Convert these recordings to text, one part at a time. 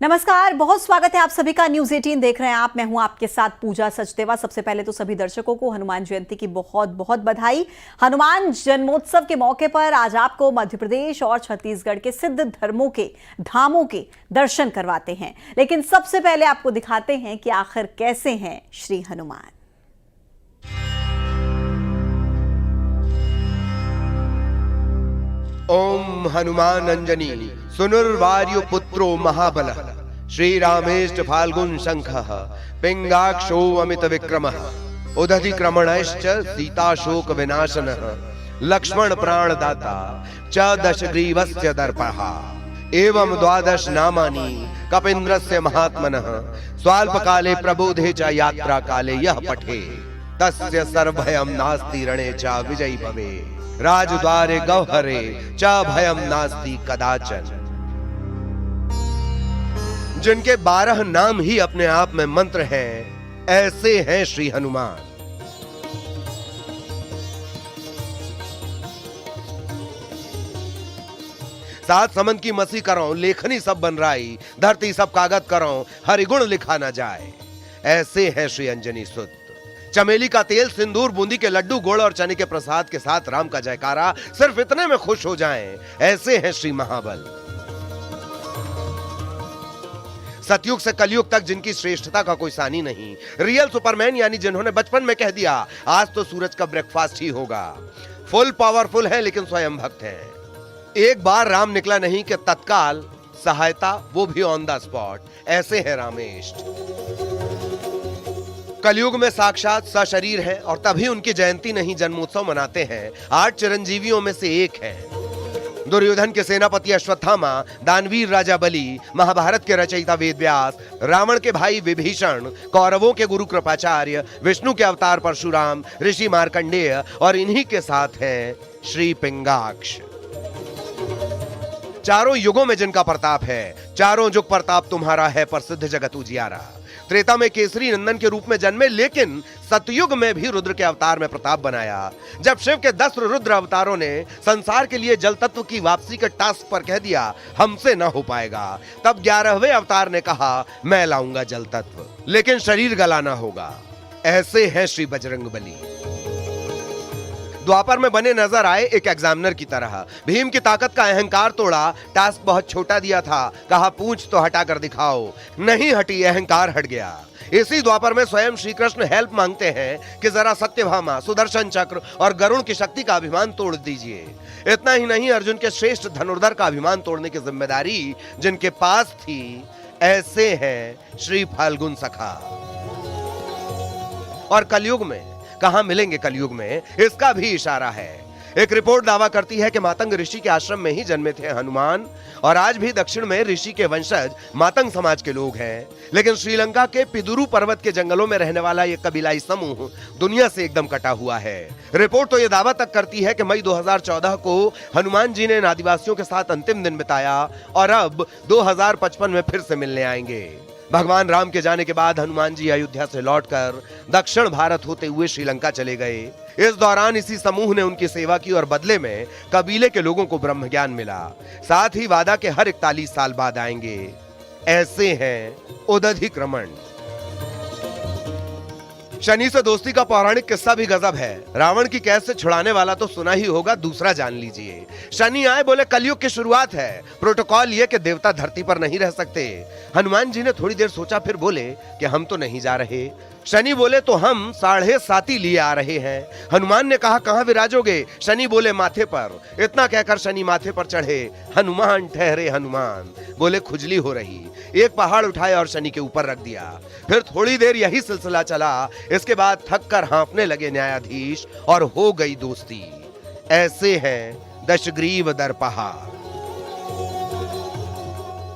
नमस्कार, बहुत स्वागत है आप सभी का। न्यूज 18 देख रहे हैं आप। मैं हूं आपके साथ पूजा सचदेवा। सबसे पहले तो सभी दर्शकों को हनुमान जयंती की बहुत बहुत बधाई। हनुमान जन्मोत्सव के मौके पर आज आपको मध्य प्रदेश और छत्तीसगढ़ के सिद्ध धर्मों के धामों के दर्शन करवाते हैं, लेकिन सबसे पहले आपको दिखाते हैं कि आखिर कैसे हैं श्री हनुमान। ओम हनुमान अंजनी सुनुर्वार्यो पुत्रो महाबल श्रीरामेष्ट फाल्गुन शंखः पिंगाक्षो अमित विक्रमः उदधि क्रमणश्च सीताशोक विनाशनः लक्ष्मण प्राणदाता च दशग्रीवस्य दर्पः एवं द्वादश नामानि कपीन्द्रस्य महात्मनः स्वाल्पकाले प्रबोधे च यात्रा काले यः पठे तस्य सर्वभयं नास्ति रणे च विजयी भवे राजद्वारे गौहरे च भयम नास्ति कदाचन। जिनके 12 नाम ही अपने आप में मंत्र हैं, ऐसे हैं श्री हनुमान। सात समन की मसी करो, लेखनी सब बन राई, धरती सब कागज करो, हरिगुण लिखा न जाए। ऐसे हैं श्री अंजनी सुत। चमेली का तेल, सिंदूर, बूंदी के लड्डू, गुड़ और चने के प्रसाद के साथ राम का जयकारा, सिर्फ इतने में खुश हो जाएं। ऐसे हैं श्री महाबल। सतयुग से कलयुग तक जिनकी श्रेष्ठता का कोई सानी नहीं, रियल सुपरमैन, यानी जिन्होंने बचपन में कह दिया आज तो सूरज का ब्रेकफास्ट ही होगा। फुल पावरफुल है लेकिन स्वयं भक्त हैं। एक बार राम निकला नहीं कि तत्काल सहायता, वो भी ऑन द स्पॉट। ऐसे है रामेष्ट। कलयुग में साक्षात सशरीर है और तभी उनकी जयंती नहीं जन्मोत्सव मनाते हैं। 8 चिरंजीवियों में से एक है। दुर्योधन के सेनापति अश्वत्थामा, दानवीर राजा बलि, महाभारत के रचयिता वेदव्यास, रावण के भाई विभीषण, कौरवों के गुरु कृपाचार्य, विष्णु के अवतार परशुराम, ऋषि मार्कंडेय और इन्हीं के साथ हैं श्री पिंगाक्ष। चारों युगों में जिनका प्रताप है, चारों युग प्रताप तुम्हारा है, प्रसिद्ध जगत उजियारा। त्रेता में केसरी नंदन के रूप में जन्मे, लेकिन सतयुग में भी रुद्र के अवतार में प्रताप बनाया। जब शिव के 10 रुद्र अवतारों ने संसार के लिए जल तत्व की वापसी के टास्क पर कह दिया हमसे न हो पाएगा, तब 11वें अवतार ने कहा मैं लाऊंगा जल तत्व, लेकिन शरीर गलाना होगा। ऐसे हैं श्री बजरंगबली। द्वापर में बने नजर आए एक एग्जामिनर की तरह। भीम की ताकत का अहंकार तोड़ा, टास्क बहुत छोटा दिया था, कहा पूंछ तो हटा कर दिखाओ, नहीं हटी, अहंकार हट गया। इसी द्वापर में स्वयं श्री कृष्ण हेल्प मांगते हैं कि जरा सत्यभामा, सुदर्शन चक्र और गरुण की शक्ति का अभिमान तोड़ दीजिए। इतना ही नहीं, अर्जुन के श्रेष्ठ धनुर्धर का अभिमान तोड़ने की जिम्मेदारी जिनके पास थी, ऐसे हैं श्री फाल्गुन सखा। और कलयुग में कहां मिलेंगे, कलयुग में इसका भी इशारा है। एक रिपोर्ट दावा करती है कि मातंग ऋषि के आश्रम में ही जन्मे थे हनुमान, और आज भी दक्षिण में ऋषि के वंशज मातंग समाज के लोग हैं। लेकिन श्रीलंका के पिदुरु पर्वत के जंगलों में रहने वाला यह कबीलाई समूह दुनिया से एकदम कटा हुआ है। रिपोर्ट तो यह दावा तक करती है कि मई 2014 को हनुमान जी ने इन आदिवासियों के साथ अंतिम दिन बिताया और अब 2055 में फिर से मिलने आएंगे। भगवान राम के जाने के बाद हनुमान जी अयोध्या से लौटकर दक्षिण भारत होते हुए श्रीलंका चले गए। इस दौरान इसी समूह ने उनकी सेवा की और बदले में कबीले के लोगों को ब्रह्म ज्ञान मिला। साथ ही वादा के हर 41 साल बाद आएंगे। ऐसे हैं उदधिक्रमण। शनि से दोस्ती का पौराणिक किस्सा भी गजब है। रावण की कैद से छुड़ाने वाला तो सुना ही होगा, दूसरा जान लीजिए। शनि आए, बोले कलयुग की शुरुआत है, प्रोटोकॉल ये कि देवता धरती पर नहीं रह सकते। हनुमान जी ने थोड़ी देर सोचा, फिर बोले कि हम तो नहीं जा रहे। शनि बोले तो हम 7.5 लिए आ रहे हैं। हनुमान ने कहा कहां विराजोगे? शनि बोले माथे पर। इतना कहकर शनि माथे पर चढ़े। हनुमान ठहरे हनुमान, बोले खुजली हो रही। एक पहाड़ उठाए और शनि के ऊपर रख दिया। फिर थोड़ी देर यही सिलसिला चला। इसके बाद थक कर हाँफने लगे न्यायाधीश और हो गई दोस्ती। ऐसे हैं दशग्रीव दर्पहा।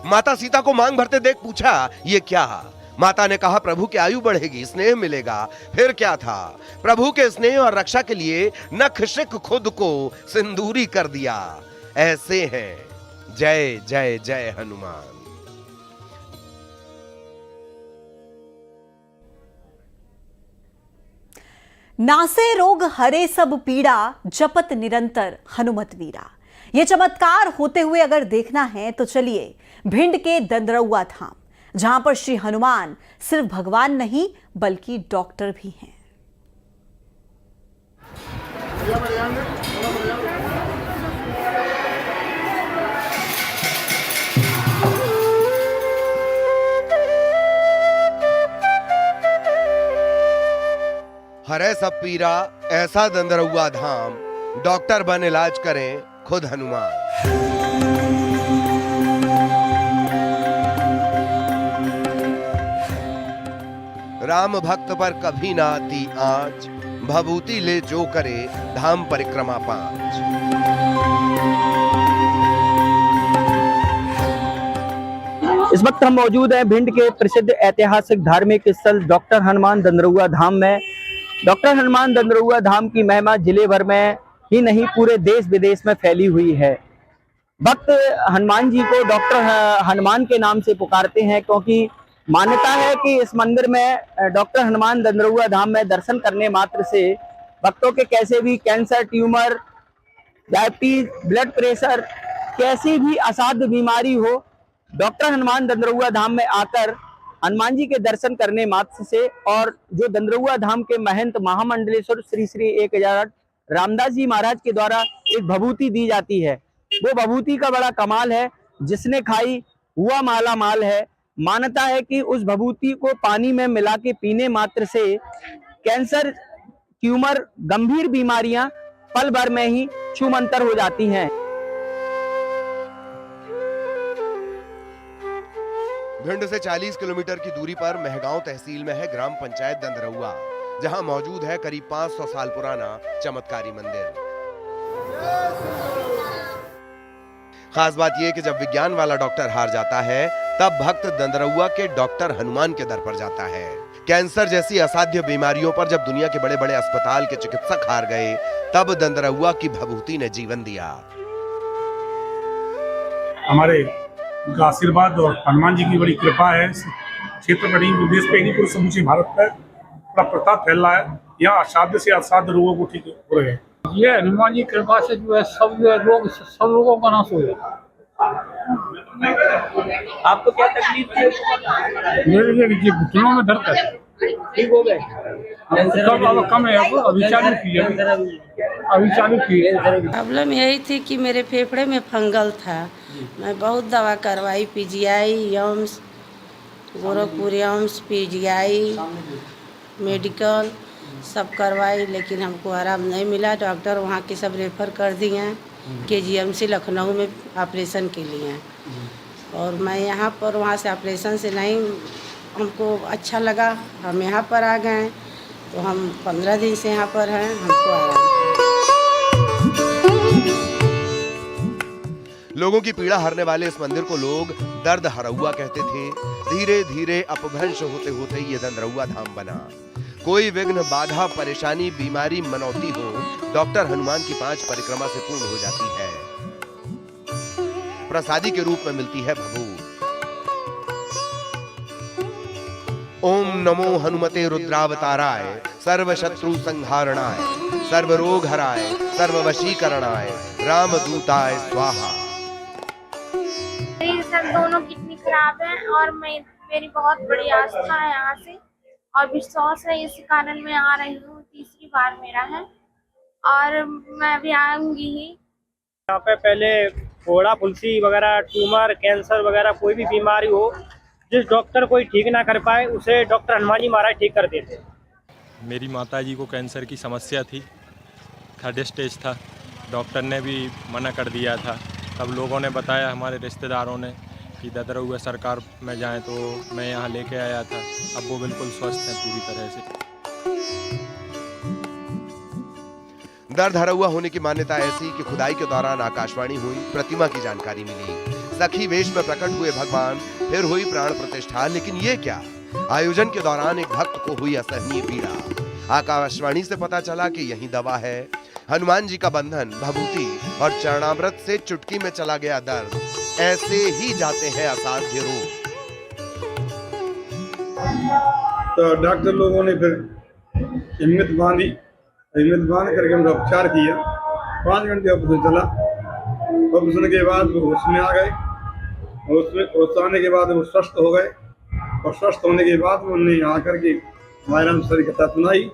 माता सीता को मांग भरते देख पूछा ये क्या? माता ने कहा प्रभु की आयु बढ़ेगी, स्नेह मिलेगा। फिर क्या था? प्रभु के स्नेह और रक्षा के लिए नख शिख खुद को सिंदूरी कर दिया। ऐसे हैं जय जय जय हनुमान। नासे रोग हरे सब पीड़ा, जपत निरंतर हनुमत वीरा। ये चमत्कार होते हुए अगर देखना है तो चलिए भिंड के दंदरौआ धाम, जहां पर श्री हनुमान सिर्फ भगवान नहीं बल्कि डॉक्टर भी हैं। हरे सब पीरा ऐसा दंदरौआ धाम, डॉक्टर बन इलाज करें खुद हनुमान। राम भक्त पर कभी ना आती आंच, भभूति ले जो करे धाम परिक्रमा 5। इस वक्त हम मौजूद हैं भिंड के प्रसिद्ध ऐतिहासिक धार्मिक स्थल डॉक्टर हनुमान दंदरौआ धाम में। डॉक्टर हनुमान दंदरौआ धाम की महिमा जिले भर में ही नहीं पूरे देश विदेश में फैली हुई है। भक्त हनुमान जी को डॉक्टर हनुमान के नाम से पुकारते हैं, क्योंकि मान्यता है कि इस मंदिर में डॉक्टर हनुमान दंदरौआ धाम में दर्शन करने मात्र से भक्तों के कैसे भी cancer, tumour, diabetes, blood pressure, कैसी भी असाध्य बीमारी हो, डॉक्टर हनुमान दंदरौआ धाम में आकर हनुमान जी के दर्शन करने मात्र से, और जो दंदरौआ धाम के महंत महामंडलेश्वर श्री श्री 1008 रामदास जी महाराज के द्वारा एक भभूति दी जाती है। वो भभूति का बड़ा कमाल है, जिसने खाई हुआ माला माल है। मान्यता है कि उस भभूति को पानी में मिला के पीने मात्र से कैंसर, ट्यूमर, गंभीर बीमारियां पल भर में ही छूमंतर हो जाती हैं। भिंड से 40 किलोमीटर की दूरी पर महगांव तहसील में है ग्राम पंचायत दंदरौआ, जहां मौजूद है करीब 500 साल पुराना चमत्कारी मंदिर। खास बात यह कि जब विज्ञान वाला डॉक्टर हार जाता है, तब भक्त दंदरौआ के डॉक्टर हनुमान के दर पर जाता है। कैंसर जैसी असाध्य बीमारियों पर जब दुनिया के बड़े बड़े अस्पताल के चिकित्सक हार गए, तब दंदरौआ की भभूति ने जीवन दिया। हमारे उनका आशीर्वाद और हनुमान जी की बड़ी कृपा है। क्षेत्र में नहीं, देश पे नहीं, पूरे समूचे भारत में बड़ा प्रताप फैल रहा है। यहाँ असाध्य से असाध्य रोगों को ठीक हो रहे हैं। ये हनुमान जी कृपा से जो है सब लोगों का नाश हो गया। आपको क्या तकलीफ थी? मेरे घुटनों में दर्द है, ठीक हो गए? अब कम है, अभी चालू की है। प्रॉब्लम यही थी कि मेरे फेफड़े में फंगल था। मैं बहुत दवा करवाई, PGI, Young's, Gorakhpur Young's, PGI, medical सब करवाई, लेकिन हमको आराम नहीं मिला। डॉक्टर वहाँ के सब रेफ़र कर दिए KGMC लखनऊ में ऑपरेशन के लिए। और मैं यहाँ पर वहाँ से ऑपरेशन से नहीं हमको अच्छा लगा, हम यहाँ पर आ गए। तो हम 15 दिन से यहाँ पर हैं, हमको आराम। लोगों की पीड़ा हरने वाले इस मंदिर को लोग दर्द हरौआ कहते थे। धीरे धीरे अपभ्रंश होते होते ये दंदरौआ धाम बना। कोई विघ्न, बाधा, परेशानी, बीमारी, मनौती हो, डॉक्टर हनुमान की 5 परिक्रमा से पूर्ण हो जाती है। प्रसादी के रूप में मिलती है भभूत। ओम नमो हनुमते रुद्रावताराय, सर्व शत्रु संहारणाय, सर्व रोग हराय, सर्व वशीकरणाय, रामदूताय स्वाहा। मेरी सर दोनों किडनी खराब है और मेरी बहुत बड़ी आस्था है यहाँ से और विश्वास है, इसी कारण मैं आ रही हूँ। तीसरी बार मेरा है और मैं भी आऊंगी ही। यहाँ पे पहले फोड़ा, फुंसी वगैरह, ट्यूमर, कैंसर वगैरह कोई भी बीमारी हो, जिस डॉक्टर कोई ठीक ना कर पाए उसे डॉक्टर हनुमान जी महाराज ठीक कर देते। मेरी माताजी को कैंसर की समस्या थी, 3rd स्टेज था। डॉक्टर ने भी मना कर दिया था। तब लोगों ने बताया, हमारे रिश्तेदारों ने, कि दंदरौआ सरकार में जाएं, तो मैं यहाँ लेके आया था। अब वो बिल्कुल स्वस्थ हैं पूरी तरह से। दर्द हरौआ होने की मान्यता ऐसी कि खुदाई के दौरान आकाशवाणी हुई, प्रतिमा की जानकारी मिली, सखी वेश में प्रकट हुए भगवान, फिर हुई प्राण प्रतिष्ठा। लेकिन ये क्या, आयोजन के दौरान एक भक्त को हुई असहनीय पीड़ा। आकाशवाणी से पता चला कि यही दवा है। हनुमान जी का बंधन, भभूति और चरणामृत से चुटकी में चला गया दर्द। ऐसे ही जाते हैं असाध्य रोग। तो डॉक्टर लोगों ने फिर हिम्मत बांध करके उनका उपचार किया। 5 घंटे ऑपरेशन चला। और उसने के बाद वो होश में आ गए और उसमें होश आने के बाद वो स्वस्थ हो गए और स्वस्थ होने के बाद उन्होंने यहाँ करके हमारे सर की कथा सुनाई।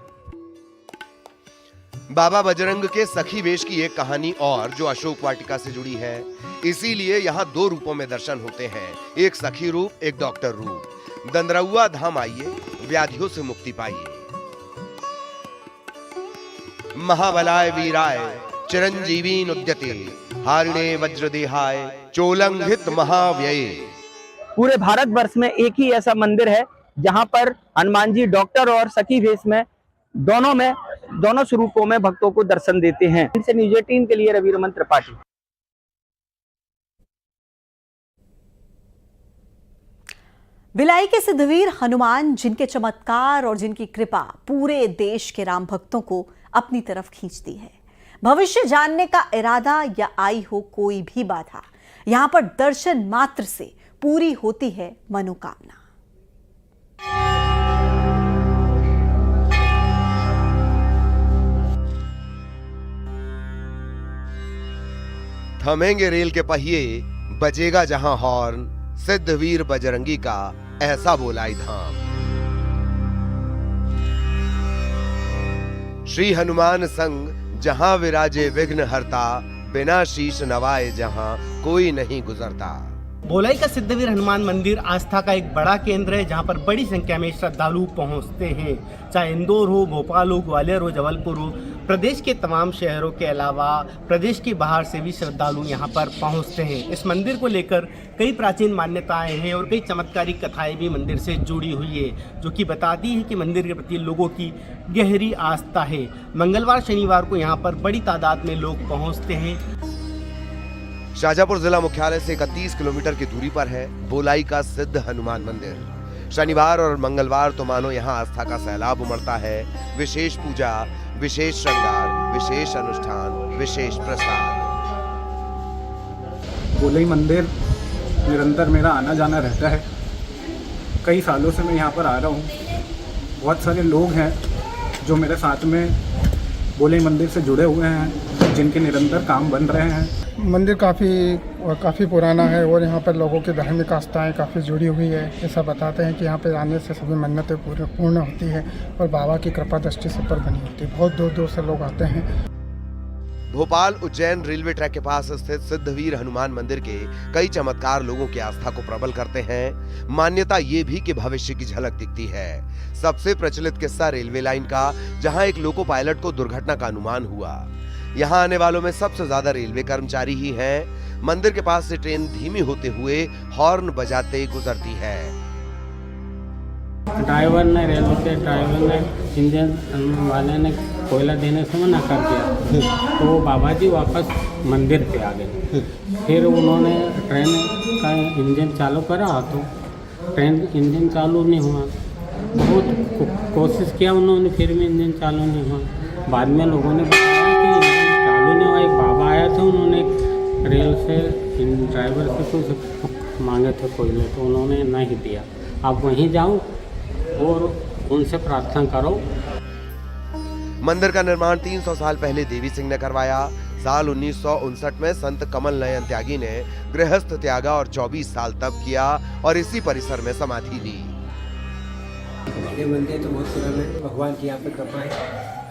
बाबा बजरंग के सखी वेश की एक कहानी और जो अशोक वाटिका से जुड़ी है, इसीलिए यहाँ दो रूपों में दर्शन होते हैं, एक सखी रूप, एक डॉक्टर रूप। दंदरौआ धाम आइए, व्याधियों से मुक्ति पाइए। महाबलाय वीराय चिरंजीवी नुद्यते हारिणे वज्रदेहाय चोलंघित महाव्यये। पूरे भारतवर्ष में एक ही ऐसा मंदिर है जहां पर हनुमान जी डॉक्टर और सखी वेश में दोनों स्वरूपों में भक्तों को दर्शन देते हैं। इनसे न्यूज 18 के लिए रवि रमन त्रिपाठी। भिलाई के सिद्धवीर हनुमान, जिनके चमत्कार और जिनकी कृपा पूरे देश के राम भक्तों को अपनी तरफ खींचती है। भविष्य जानने का इरादा या आई हो कोई भी बाधा, यहां पर दर्शन मात्र से पूरी होती है मनोकामना। थमेंगे रेल के पहिए, बजेगा जहां हॉर्न, सिद्धवीर बजरंगी का ऐसा बोलाई धाम। श्री हनुमान संग जहां विराजे विघ्न हरता, बिना शीश नवाए जहां कोई नहीं गुजरता। भोलाई का सिद्धवीर हनुमान मंदिर आस्था का एक बड़ा केंद्र है जहां पर बड़ी संख्या में श्रद्धालु पहुंचते हैं। चाहे इंदौर हो, भोपाल हो, ग्वालियर हो, जबलपुर हो, प्रदेश के तमाम शहरों के अलावा प्रदेश के बाहर से भी श्रद्धालु यहां पर पहुंचते हैं। इस मंदिर को लेकर कई प्राचीन मान्यताएं हैं और कई चमत्कारिक कथाएं भी मंदिर से जुड़ी हुई है, जो कि बताती है कि मंदिर के प्रति लोगों की गहरी आस्था है। मंगलवार शनिवार को यहाँ पर बड़ी तादाद में लोग पहुँचते हैं। शाजापुर जिला मुख्यालय से 31 किलोमीटर की दूरी पर है भोलाई का सिद्ध हनुमान मंदिर। शनिवार और मंगलवार तो मानो यहाँ आस्था का सैलाब उमड़ता है। विशेष पूजा, विशेष श्रृंगार, विशेष अनुष्ठान, विशेष प्रसाद। भोलाई मंदिर निरंतर मेरा आना जाना रहता है। कई सालों से मैं यहाँ पर आ रहा हूँ। बहुत सारे लोग हैं जो मेरे साथ में भोलाई मंदिर से जुड़े हुए हैं, जिनके निरंतर काम बन रहे हैं। मंदिर काफ़ी पुराना है और यहाँ पर लोगों की धार्मिक आस्थाएँ काफ़ी जुड़ी हुई है। ऐसा बताते हैं कि यहाँ पर आने से सभी मन्नतें पूर्ण होती है और बाबा की कृपा दृष्टि सब पर बनी होती है। बहुत दूर दूर से लोग आते हैं। भोपाल उज्जैन रेलवे ट्रैक के पास स्थित सिद्धवीर हनुमान मंदिर के कई चमत्कार लोगों की आस्था को प्रबल करते हैं। मान्यता ये भी कि भविष्य की झलक दिखती है। सबसे प्रचलित किस्सा रेलवे लाइन का, जहां एक लोको पायलट को दुर्घटना का अनुमान हुआ। यहाँ आने वालों में सबसे ज्यादा रेलवे कर्मचारी ही हैं। मंदिर के पास से ट्रेन धीमी होते हुए हॉर्न बजाते गुजरती है। ड्राइवर ने इंजन वाले ने कोयला देने से मना कर दिया, तो वो बाबा जी वापस मंदिर पे आ गए। फिर उन्होंने ट्रेन का इंजन चालू करा तो ट्रेन इंजन चालू नहीं हुआ। बहुत कोशिश किया उन्होंने, फिर भी इंजन चालू नहीं हुआ। बाद में लोगों ने बताया कि इंजन चालू नहीं हुआ। एक बाबा आया था, उन्होंने रेल से ड्राइवर से कुछ मांगे थे कोयले, तो उन्होंने नहीं दिया। आप वहीं जाओ और उनसे प्रार्थना करो। मंदिर का निर्माण 300 साल पहले देवी सिंह ने करवाया। साल 1959 में संत कमल नयन त्यागी ने गृहस्थ त्यागा और 24 साल तप किया और इसी परिसर में समाधि ली। ये मंदिर तो बहुत पुराना है। भगवान की यहाँ पर कृपा है।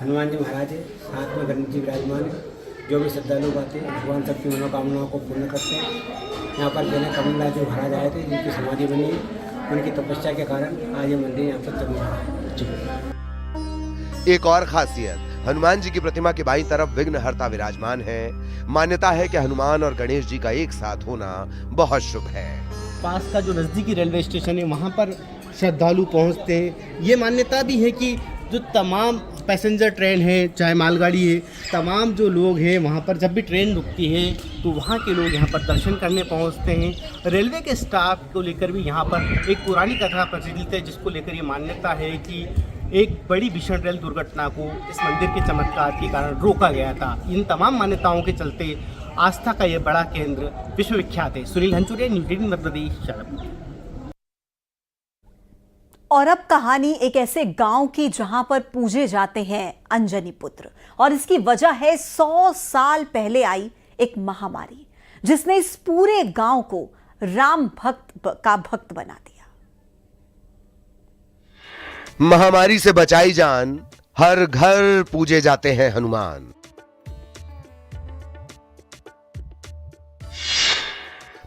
हनुमान जी महाराज है, साथ में गणेश जी विराजमान है। जो भी श्रद्धालु आते हैं भगवान सबकी मनोकामनाओं को पूर्ण करते हैं। यहाँ पर पहले कमल जी महाराज आए थे, जिनकी समाधि बनी है। उनकी तपस्या के कारण आज ये मंदिर यहाँ पर चल रहा है। एक और खासियत, हनुमान जी की प्रतिमा के बाईं तरफ विघ्नहर्ता विराजमान है। मान्यता है कि हनुमान और गणेश जी का एक साथ होना बहुत शुभ है। पास का जो नज़दीकी रेलवे स्टेशन है वहाँ पर श्रद्धालु पहुँचते हैं। ये मान्यता भी है कि जो तमाम पैसेंजर ट्रेन है, चाहे मालगाड़ी है, तमाम जो लोग हैं वहाँ पर जब भी ट्रेन रुकती है तो वहाँ के लोग यहाँ पर दर्शन करने पहुँचते हैं। रेलवे के स्टाफ को लेकर भी यहाँ पर एक पुरानी कथा प्रचलित है, जिसको लेकर ये मान्यता है कि एक बड़ी भीषण रेल दुर्घटना को इस मंदिर के चमत्कार के कारण रोका गया था। इन तमाम मान्यताओं के चलते आस्था का ये बड़ा केंद्र विश्वविख्यात है। सुनील हंचुरिया, न्यूज़ 18 मध्य प्रदेश, शाजापुर। और अब कहानी एक ऐसे गांव की जहां पर पूजे जाते हैं अंजनी पुत्र, और इसकी वजह है 100 साल पहले आई एक महामारी जिसने इस पूरे गांव को राम भक्त का भक्त बना दिया। महामारी से बचाई जान, हर घर पूजे जाते हैं हनुमान।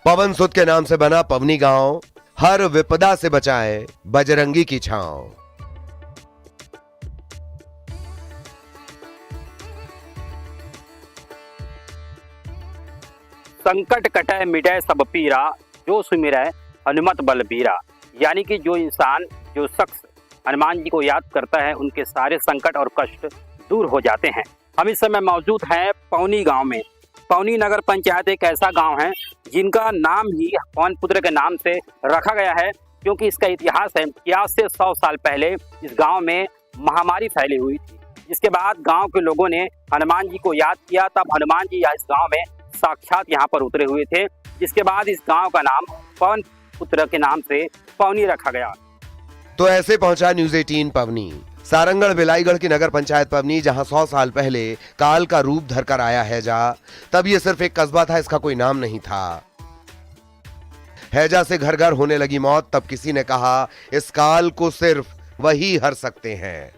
पवन सुत के नाम से बना पवनी गांव, हर विपदा से बचाए बजरंगी की छांव। संकट कटै मिटै सब पीरा, जो सुमिरै हनुमत बलबीरा। यानी कि जो इंसान, जो शख्स हनुमान जी को याद करता है, उनके सारे संकट और कष्ट दूर हो जाते हैं। हम इस समय मौजूद हैं पवनी गांव में। पवनी नगर पंचायत एक ऐसा गांव है जिनका नाम ही पवन पुत्र के नाम से रखा गया है, क्योंकि इसका इतिहास है कि आज से 100 साल पहले इस गांव में महामारी फैली हुई थी, जिसके बाद गांव के लोगों ने हनुमान जी को याद किया। तब हनुमान जी इस गांव में साक्षात यहाँ पर उतरे हुए थे, जिसके बाद इस गांव का नाम पवन पुत्र के नाम से पवनी रखा गया। तो ऐसे पहुंचा न्यूज़ 18 पवनी, सारंगढ़ बिलाईगढ़ की नगर पंचायत पवनी, जहां 100 साल पहले काल का रूप धरकर आया हैजा। तब ये सिर्फ एक कस्बा था, इसका कोई नाम नहीं था। हैजा से घर घर होने लगी मौत। तब किसी ने कहा इस काल को सिर्फ वही हर सकते हैं।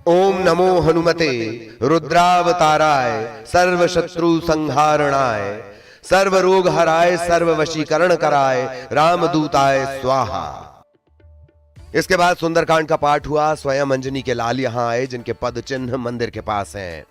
ओम नमो हनुमते रुद्रावताराय, सर्व शत्रु संहारणाय, सर्व रोग हराय, सर्व वशीकरण कराय, रामदूताय स्वाहा। इसके बाद सुंदरकांड का पाठ हुआ। स्वयं अंजनी के लाल यहाँ आए, जिनके पद चिन्ह मंदिर के पास हैं।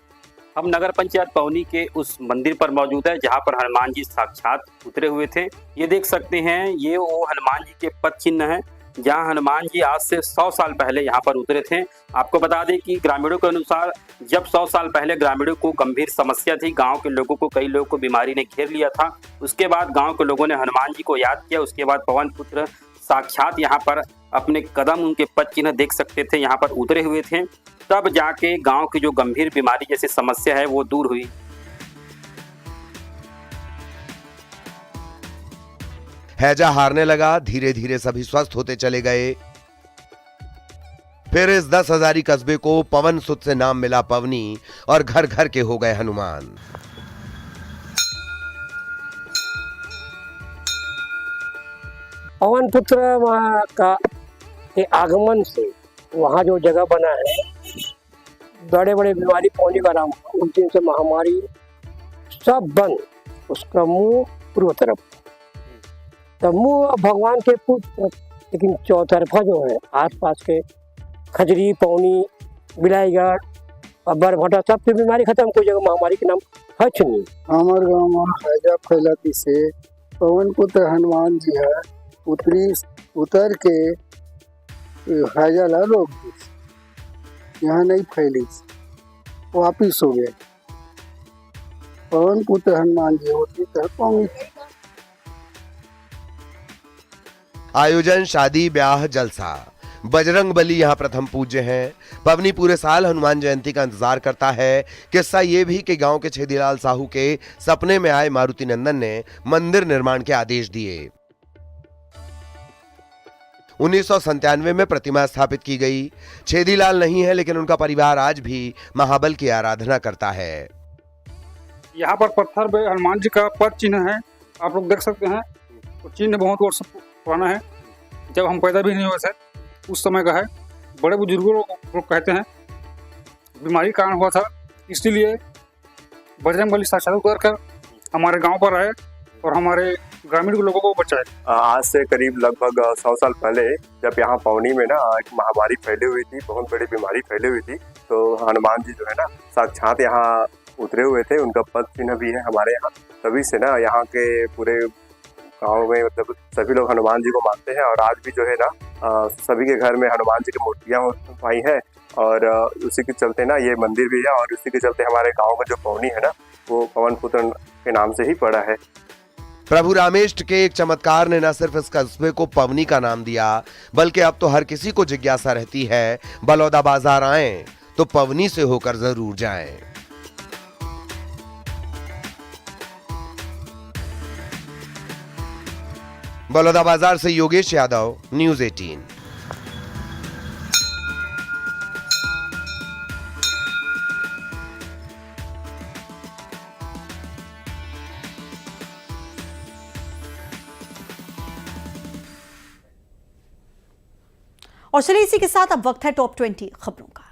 हम नगर पंचायत पवनी के उस मंदिर पर मौजूद है जहाँ पर हनुमान जी साक्षात उतरे हुए थे। ये देख सकते हैं, ये वो हनुमान जी के पद चिन्ह है जहाँ हनुमान जी आज से 100 साल पहले यहाँ पर उतरे थे। आपको बता दें कि ग्रामीणों के अनुसार जब 100 साल पहले ग्रामीणों को गंभीर समस्या थी, गांव के लोगों को, कई लोगों को बीमारी ने घेर लिया था। उसके बाद गांव के लोगों ने हनुमान जी को याद किया। उसके बाद पवन पुत्र साक्षात यहाँ पर अपने कदम, उनके पद चिन्ह देख सकते थे, यहाँ पर उतरे हुए थे। तब जाके गांव की जो गंभीर बीमारी जैसी समस्या है वो दूर हुई। हैजा हारने लगा। धीरे धीरे सभी स्वस्थ होते चले गए। फिर इस 10,000 कस्बे को पवन सुत से नाम मिला पवनी, और घर घर के हो गए हनुमान। पवन पुत्र वहाँ का के आगमन से वहाँ जो जगह बना है, बड़े बड़े बीमारी पौनी का नाम, उस दिन से महामारी सब बंद। उसका मुंह पूर्व तरफ, तो मुंह भगवान के पूर्व, लेकिन चौतरफा जो है आसपास के खजरी, पौनी, बिलाईगढ़ और बरभटा, सब की बीमारी खत्म। कोई जगह महामारी के नाम हच नहीं। हमारे गाँव में हैजा फैलती से पवन पुत्र हनुमान जी है उतर के हैजा ला रोक दी, यहाँ नहीं फैली, वापिस हो गए। पवन पुत्र हनुमान जी होती तो पहुंच। आयोजन, शादी, ब्याह, जलसा। बजरंग बली यहाँ प्रथम पूज्य हैं। पवनी पूरे साल हनुमान जयंती का इंतजार करता है। किस्सा ये भी कि गांव के छेदीलाल साहू के सपने में आए मारुति नंदन ने मंदिर निर्माण के आदेश दिए। 1997 में प्रतिमा स्थापित की गई। छेदीलाल नहीं है, लेकिन उनका परिवार आज भी महाबल की आराधना करता है। यहाँ पर पत्थर पे हनुमान जी का पद चिन्ह है, आप लोग देख सकते हैं। तो चिन्ह बहुत वर्ष पुराना है, जब हम पैदा भी नहीं हुए थे उस समय का है। बड़े बुजुर्गों लोग कहते हैं बीमारी कारण हुआ था, इसलिए बजरंग बली साक्षात उतर कर हमारे गांव पर आए और हमारे ग्रामीण के लोगों को बचाए। आज से करीब लगभग 100 साल पहले जब यहाँ पवनी में ना एक महामारी फैली हुई थी, बहुत बड़ी बीमारी फैली हुई थी, तो हनुमान जी जो है ना साक्षात यहाँ उतरे हुए थे। उनका पद चिन्ह भी है हमारे यहाँ। तभी से ना यहाँ के पूरे गाँव में मतलब सभी लोग हनुमान जी को मानते हैं। और आज भी जो है ना सभी के घर में हनुमान जी की मूर्तियाँ पाई हैं, और उसी के चलते ना ये मंदिर भी है, और उसी के चलते हमारे गाँव में जो पवनी है ना वो पवन पुत्र के नाम से ही पड़ा है। प्रभु रामेष्ट के एक चमत्कार ने न सिर्फ इस कस्बे को पवनी का नाम दिया, बल्कि अब तो हर किसी को जिज्ञासा रहती है, बलौदा बाजार आएं तो पवनी से होकर जरूर जाएं। बलौदा बाजार से योगेश यादव, न्यूज़ 18। और चलिए इसी के साथ अब वक्त है टॉप 20 खबरों का।